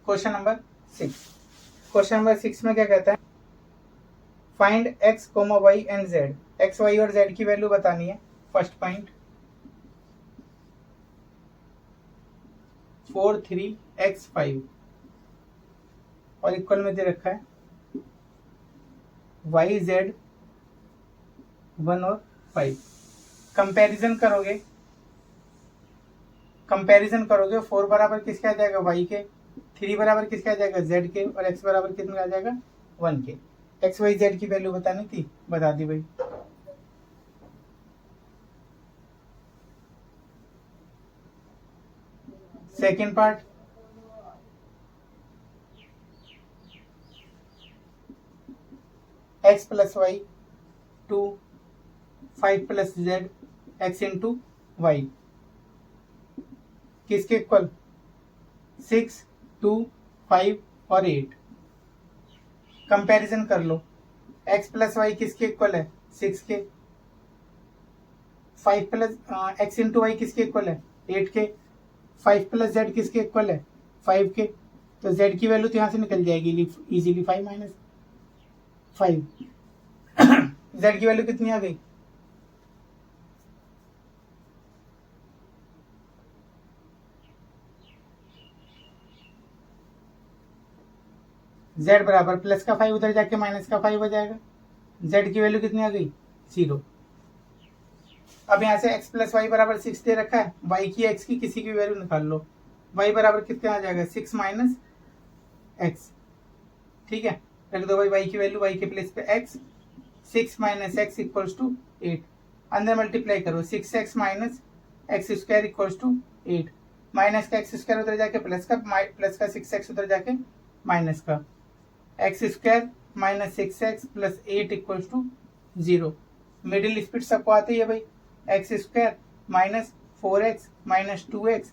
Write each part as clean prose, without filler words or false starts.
Question number 6। Question number 6 में क्या कहता है, find x, y and z। x, y और z की वैल्यू बतानी है। फर्स्ट पॉइंट 4, 3, x, 5 और इक्वल में दे रखा है y, z 1 और 5। कंपैरिजन करोगे 4 बराबर किसके आ जाएगा y के, 3 बराबर किसके आ जाएगा z के, और x बराबर कितने आ जाएगा 1 के। x, y, z की वैल्यू बतानी थी, बता दी भाई। Second part x plus y 2, 5 plus z x into y किसके इक्वल, 6, 2, 5 और 8। कंपैरिजन कर लो, x प्लस वाई किसके इक्वल है 6 के, 5 प्लस x इंटू वाई किसके इक्वल है 8 के, 5 प्लस z किसके इक्वल है 5 के। तो z की वैल्यू तो यहाँ से निकल जाएगी इजीली, 5 माइनस 5 z की वैल्यू कितनी आ गई, z बराबर प्लस का 5 उधर जाके माइनस का 5 हो जाएगा। z की वैल्यू कितनी आ गई 0। अब यहाँ से x प्लस वाई बराबर 6 दे रखा है, y की x की किसी की वैल्यू निकाल लो। y बराबर कितना आ जाएगा 6 माइनस x। ठीक है, रख दो भाई y की वैल्यू, y के प्लेस पे x, 6 minus x equals to 8। अंदर मल्टीप्लाई करो, 6x minus x square equals to 8। Minus का एक्स स्क्वायर उधर जाके प्लस का 6x उधर जाके माइनस का x square minus 6x plus 8 equals to 0। Middle speed सबको आती है भाई, x square minus 4x minus 2x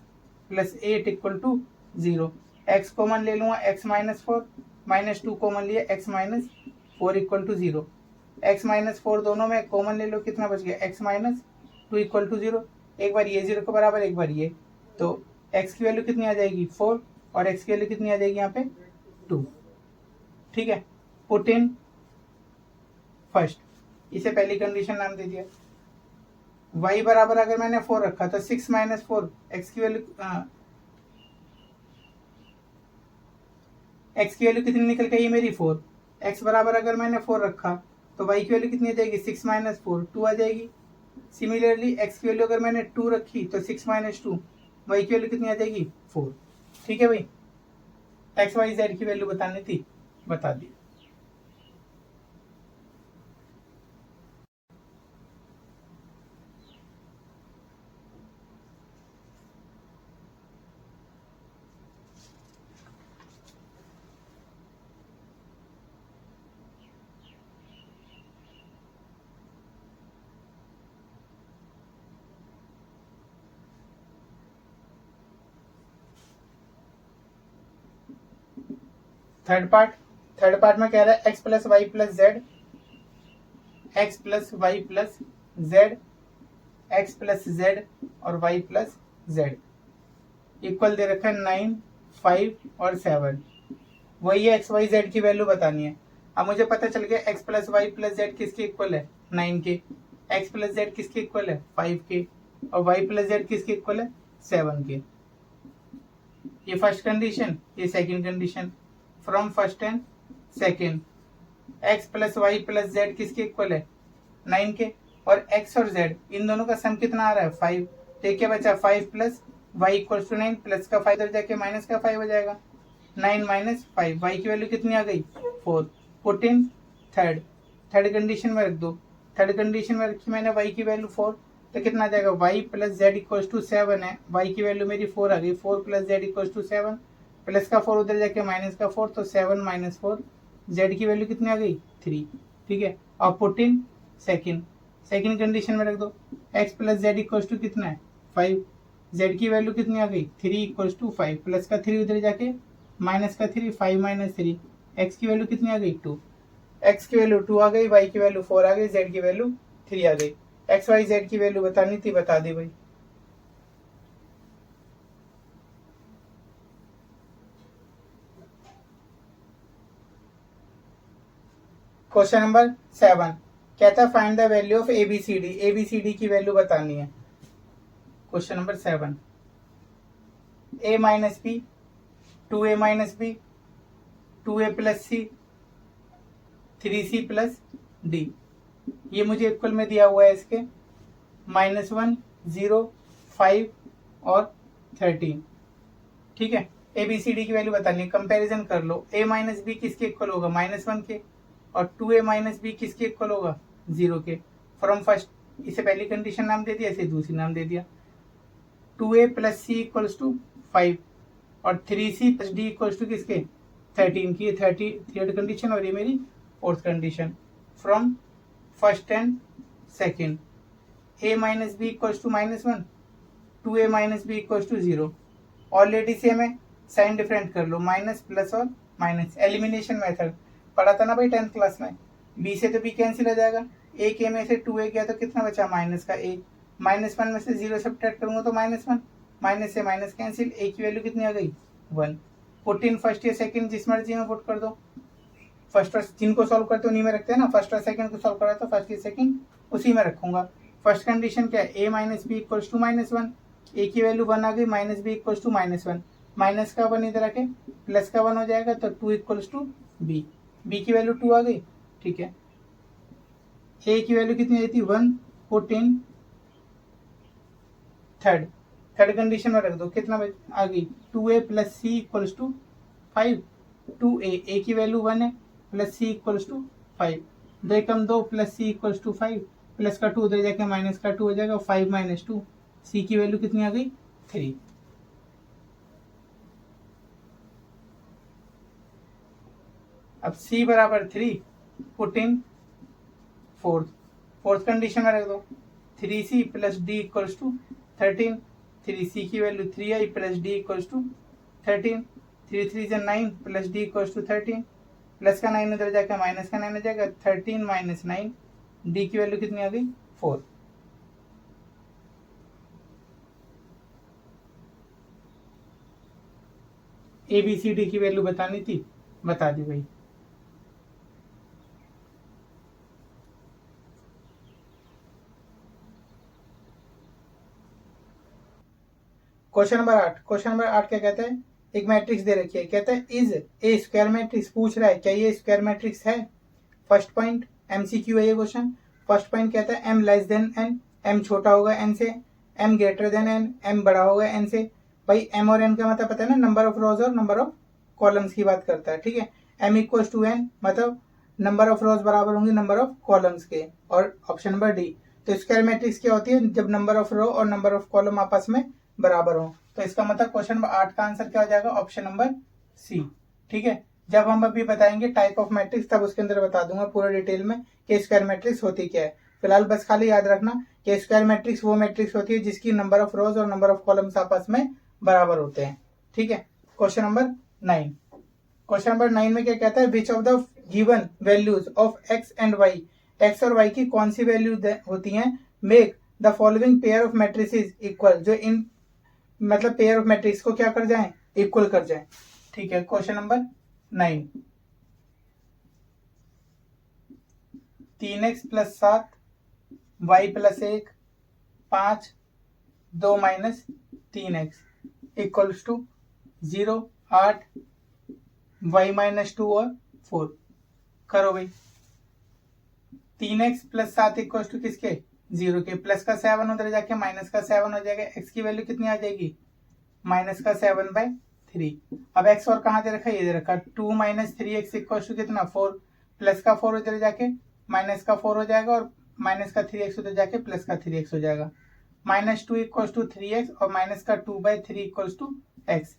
plus 8 equal to 0। X common ले लूंगा, x माइनस 4 माइनस 2 कॉमन लिए, x minus 4 equal to 0। x minus 4 दोनों में कॉमन ले लो, कितना बच गया x माइनस 2 इक्वल टू 0। एक बार ये 0 के बराबर, एक बार ये, तो x की वैल्यू कितनी आ जाएगी 4 और x की वैल्यू कितनी आ जाएगी यहाँ पे 2। ठीक है, पुट इन फर्स्ट, इसे पहली कंडीशन नाम दे दिया। y बराबर अगर मैंने 4 रखा तो 6 माइनस 4, x की वैल्यू कितनी निकल गई मेरी 4। x बराबर अगर मैंने 4 रखा तो y की वैल्यू कितनी आ जाएगी 6 माइनस 4, 2 आ जाएगी। सिमिलरली x की वैल्यू अगर मैंने 2 रखी तो 6 माइनस 2, y की वैल्यू कितनी आ जाएगी 4। ठीक है भाई, x, y, z की वैल्यू बतानी थी, बता दी। थर्ड पार्ट में कह रहा है x plus y plus z, x plus y plus z, x plus z और y प्लस जेड इक्वल दे रखा है 9, 5 और 7। वही है x, y, z की वैल्यू बतानी है। अब मुझे पता चल गया x plus y plus z किसके इक्वल है 9 के, x प्लस जेड किसके इक्वल है 5 के, और y प्लस जेड किसके इक्वल है 7 के। ये फर्स्ट कंडीशन, ये second condition. From first and second, x plus y plus z किसके इक्वल है 9 के, और x और z इन दोनों का सम कितना आ रहा है 5। तो क्या बचा 5 plus y equal to 9, plus का 5 इधर जाके माइनस का 5 हो जाएगा। 9 माइनस 5, वाई की वैल्यू कितनी आ गई 4। पुट इन थर्ड कंडीशन में रख दो। थर्ड कंडीशन में रखी मैंने y की वैल्यू 4, तो कितना आ जाएगा y plus z equal to 7 है, y की वैल्यू मेरी 4 आ गई। 4 plus z equal to 7, plus का 4 उधर जाके माइनस का 4, तो 7 माइनस 4, z की वैल्यू कितनी आ गई 3। ठीक है, और पुट इन सेकेंड कंडीशन में रख दो। x plus z equal to कितना है 5, z की वैल्यू कितनी आ गई 3 इक्वल टू 5, प्लस का 3 उधर जाके माइनस का 3, 5 माइनस 3, x की वैल्यू कितनी आ गई 2। x की वैल्यू 2 आ गई, y की वैल्यू 4 आ गई, z की वैल्यू 3 आ गई। x, y, z की वैल्यू बतानी थी, बता दी भाई। क्वेश्चन नंबर 7 कहता है find the value of ABCD, ABCD की वैल्यू बतानी है। Question number 7, A minus B, 2a minus B, 2a plus C, 3c plus D, ये मुझे इक्वल में दिया हुआ है इसके -1, 0, 5 और 13। ठीक है, एबीसीडी की वैल्यू बतानी है। कंपैरिजन कर लो, a माइनस बी किसके इक्वल होगा, -1 के, और 2a माइनस बी किसके इक्वल होगा, 0 के। फ्रॉम फर्स्ट, इसे पहली कंडीशन नाम दे दिया, इसे दूसरी नाम दे दिया। 2a plus c equals to 5 और 3c plus d equals to किसके, 13 की। 3rd कंडीशन और ये मेरी 4th condition. From first and second, a minus b equals to -1, 2a minus b equals to 0। Already same है, साइन डिफरेंट कर लो, minus plus और माइनस, एलिमिनेशन मेथड पढ़ा था ना भाई 10th क्लास में। b से तो b कैंसिल हो जाएगा, a के में से 2a गया तो कितना बचा, माइनस का a, -1 में से 0 सब्ट्रैक्ट करूंगा तो -1, माइनस से माइनस कैंसिल, a की वैल्यू कितनी आ गई, 1। पुट इन फर्स्ट या सेकंड, जिस मर्जी में पुट कर दो। फर्स्ट और जिनको सॉल्व करते हो उन्हीं में रखते हैं ना, फर्स्ट और सेकंड को सॉल्व करा तो फर्स्ट या सेकंड उसी में रखूंगा। फर्स्ट कंडीशन क्या है, a minus b equals to -1, a की वैल्यू 1 आ गई, minus b equals to -1, minus का 1 इधर आके प्लस का 1 हो जाएगा तो 2 इक्वल्स टू b, b की वैल्यू 2 आ गई। ठीक है, a की वैल्यू कितनी आई थी, 1, पुट इन थर्ड कंडीशन में रख दो, कितना आ गई, 2a plus c equals to 5, 2a, a की वैल्यू 1 है, प्लस सी इक्वल्स टू 5, 2 कम 2 plus c equals to 5, plus का 2 उधर जाके माइनस का 2 हो जाएगा, 5 माइनस 2, सी की वैल्यू कितनी आ गई, 3। अब c बराबर 3, पुट इन फोर्थ कंडीशन में रख दो, 3c plus d equals to 13, 3c की value 3i plus d equals to 13, 3 3 से 9 plus d equals to 13, plus का 9 उधर जाकर माइनस का 9 हो जाएगा, 13 माइनस 9, डी की वैल्यू कितनी आ गई, 4। एबीसीडी की वैल्यू बतानी थी, बता दी भाई। क्वेश्चन नंबर 8 क्या कहता है, एक मैट्रिक्स दे रखी है, कहता है इज ए स्क्वायर मैट्रिक्स, पूछ रहा है क्या ये स्क्वायर मैट्रिक्स है। फर्स्ट पॉइंट एमसीक्यू है ये क्वेश्चन। फर्स्ट पॉइंट कहता है m less than n, m छोटा होगा एन से, m greater than n, m बड़ा होगा एन से। भाई एम और एन का मतलब पता है ना, नंबर ऑफ रोज और नंबर ऑफ कॉलम्स की बात करता है। ठीक है, एम इक्वल्स टू एन मतलब नंबर ऑफ रोज बराबर होंगे नंबर ऑफ कॉलम्स के। और ऑप्शन नंबर डी, तो स्क्वायर मैट्रिक्स क्या होती है, जब नंबर ऑफ रो और नंबर ऑफ कॉलम आपस में बराबर हो। तो इसका मतलब क्वेश्चन नंबर 8 का आंसर क्या हो जाएगा, ऑप्शन नंबर सी। ठीक है, जब हम अभी बताएंगे टाइप ऑफ मैट्रिक्स तब उसके अंदर बता दूंगा पूरा डिटेल में कि स्क्वायर मैट्रिक्स होती क्या है। फिलहाल बस खाली याद रखना कि स्क्वायर मैट्रिक्स वो मैट्रिक्स होती है जिसकी नंबर ऑफ रोज और नंबर ऑफ कॉलम्स आपस में बराबर होते हैं। ठीक है, क्वेश्चन नंबर 9। क्वेश्चन नंबर 9 में क्या कहता है, which of the given values of x and y, x और वाई की कौन सी वैल्यू होती हैं, make the following pair of matrices equal, जो इन मतलब पेयर ऑफ मैट्रिक्स को क्या कर जाए, इक्वल कर जाए। ठीक है, question number 9, 3x plus 7, y plus 1, 5, 2 minus 3x equals to 0, 8, y minus 2 और 4। करो भाई, 3x प्लस 7 इक्वल्स टू किसके, 0 के, प्लस का 7 उधर जाके माइनस का 7 हो जाएगा, x की वैल्यू कितनी आ जाएगी, माइनस का 7/3। अब x और कहाँ दे रखा है, ये दे रखा, 2 माइनस 3x इक्वल्स टू कितना, 4, प्लस का 4 उधर जाके माइनस का 4 हो जाएगा और माइनस का 3x उधर जाके प्लस का 3x हो जाएगा, -2 इक्वल्स टू 3x और माइनस का 2/3 इक्वल्स टू x।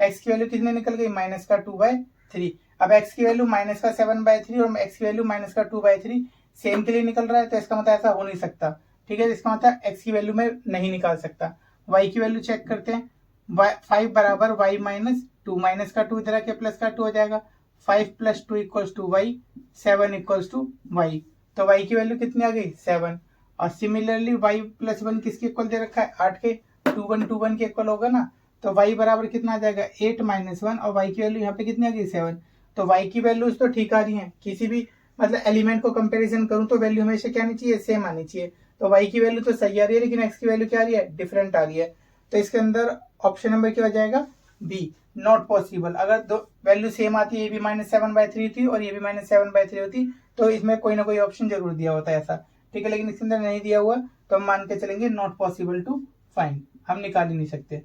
x की वैल्यू कितनी निकल गई, माइनस का 2/3। अब x की वैल्यू माइनस का 7/3 और x की वैल्यू माइनस का 2/3 सेम के लिए निकल रहा है, तो इसका मतलब ऐसा हो नहीं सकता। ठीक है, इसका मतलब x की वैल्यू में नहीं निकाल सकता। y की वैल्यू चेक करते हैं, 5 बराबर y माइनस 2, माइनस का 2 इधर आके प्लस का 2 हो जाएगा, 5 plus 2 equals to y, 7 equals to y। तो y की वैल्यू कितनी आ गई, 7। और सिमिलरली y प्लस 1 किसके इक्वल दे रखा है, 8 के, 2 1 2 1 के इक्वल होगा ना, तो y बराबर कितना आ जाएगा, 8 माइनस 1, और y की वैल्यू यहाँ पे कितनी आ गई, 7। तो y की वैल्यूज तो ठीक आ रही हैं, किसी भी मतलब एलिमेंट को कंपैरिजन करूं तो वैल्यू हमेशा क्या आनी चाहिए, सेम आनी चाहिए। तो y की वैल्यू तो सही आ रही है लेकिन x की वैल्यू क्या आ रही है, डिफरेंट आ रही है। तो इसके अंदर ऑप्शन नंबर क्या हो जाएगा, बी, नॉट पॉसिबल। अगर दो वैल्यू सेम आती है, ये भी -7/3 होती और ये भी -7/3 होती, तो इसमें कोई ना कोई ऑप्शन जरूर दिया होता है ऐसा, ठीक है। लेकिन इसके अंदर नहीं दिया हुआ तो हम मान के चलेंगे नॉट पॉसिबल टू फाइंड, हम निकाल ही नहीं सकते,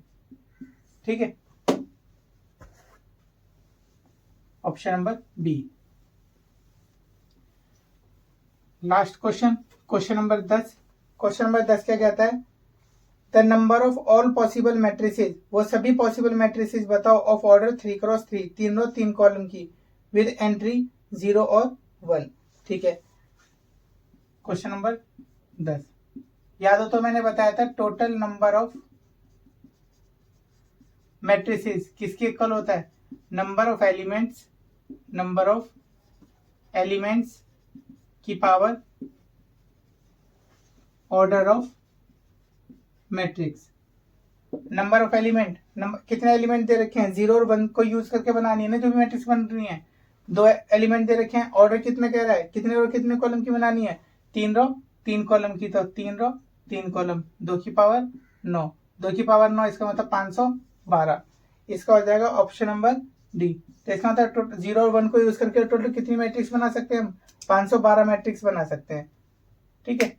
ठीक है। Option number B. Last question, question number 10। Question number 10 क्या कहता है, the number of all possible matrices, वो सभी पॉसिबल मैट्रिसेस बताओ of order 3x3, 3 row 3 column की, विद एंट्री 0 और 1, ठीक है। क्वेश्चन नंबर 10, याद हो तो मैंने बताया था टोटल नंबर ऑफ मैट्रिसेस किसके इक्वल होता है, number of elements, number of elements की power order of matrix. Number of element, कितने एलिमेंट दे रखे हैं, 0 और 1 को यूज करके बनानी है ना जो भी मैट्रिक्स बन रही है। 2 एलिमेंट दे रखे हैं, ऑर्डर कितना कह रहा है, कितने रो कितने कॉलम की बनानी है, 3 रो 3 कॉलम की, तो 3 रो 3 कॉलम, 2 की पावर 9, 2 की पावर 9, इसका मतलब 512। इसका हो जाएगा ऑप्शन नंबर डी। तो इसका मतलब 0 और 1 को यूज करके टोटल कितनी मैट्रिक्स बना सकते हैं हम, 512 मैट्रिक्स बना सकते हैं, ठीक है।